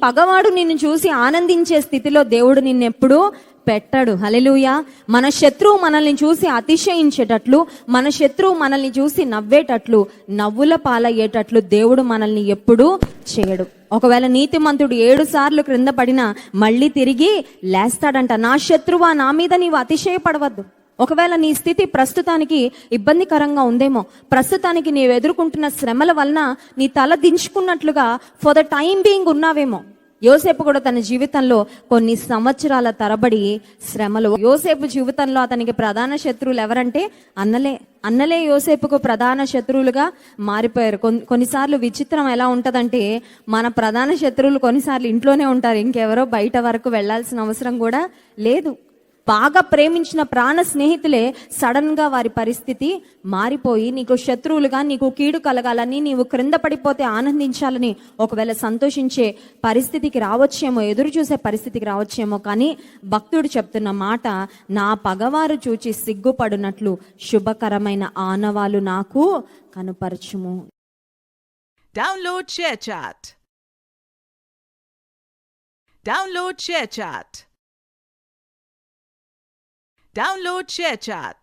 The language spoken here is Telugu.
పగవాడు నిన్ను చూసి ఆనందించే స్థితిలో దేవుడు నిన్నెప్పుడు పెట్టాడు. హల్లెలూయా. మన శత్రువు మనల్ని చూసి అతిశయించేటట్లు, మన శత్రువు మనల్ని చూసి నవ్వేటట్లు, నవ్వుల పాలయ్యేటట్లు దేవుడు మనల్ని ఎప్పుడూ చేయడు. ఒకవేళ నీతిమంతుడు 7 సార్లు క్రింద పడినా మళ్ళీ తిరిగి లేస్తాడంట. నా శత్రువా, నా మీద నీవు అతిశయపడవద్దు. ఒకవేళ నీ స్థితి ప్రస్తుతానికి ఇబ్బందికరంగా ఉందేమో, ప్రస్తుతానికి నీవు ఎదుర్కొంటున్న శ్రమల వలన నీ తల దించుకున్నట్లుగా ఫర్ ద టైం బీయింగ్ ఉన్నావేమో. యోసేపు కూడా తన జీవితంలో కొన్ని సంవత్సరాల తరబడి శ్రమలు. యోసేపు జీవితంలో అతనికి ప్రధాన శత్రువులు ఎవరంటే అన్నలే యోసేపుకు ప్రధాన శత్రువులుగా మారిపోయారు. కొన్నిసార్లు విచిత్రం ఎలా ఉంటుందంటే, మన ప్రధాన శత్రువులు కొన్నిసార్లు ఇంట్లోనే ఉంటారు, ఇంకెవరో బయట వరకు వెళ్లాల్సిన అవసరం కూడా లేదు. బాగా ప్రేమించిన ప్రాణ స్నేహితులే సడన్ గా వారి పరిస్థితి మారిపోయి నీకు శత్రువులుగా, నీకు కీడు కలగాలని, నీవు క్రింద పడిపోతే ఆనందించాలని, ఒకవేళ సంతోషించే పరిస్థితికి రావచ్చేమో, ఎదురు చూసే పరిస్థితికి రావచ్చేమో. కానీ భక్తుడు చెప్తున్న మాట, నా పగవారు చూచి సిగ్గుపడునట్లు శుభకరమైన ఆనవాలు నాకు కనుపరచుము. Download ShareChat. Download ShareChat.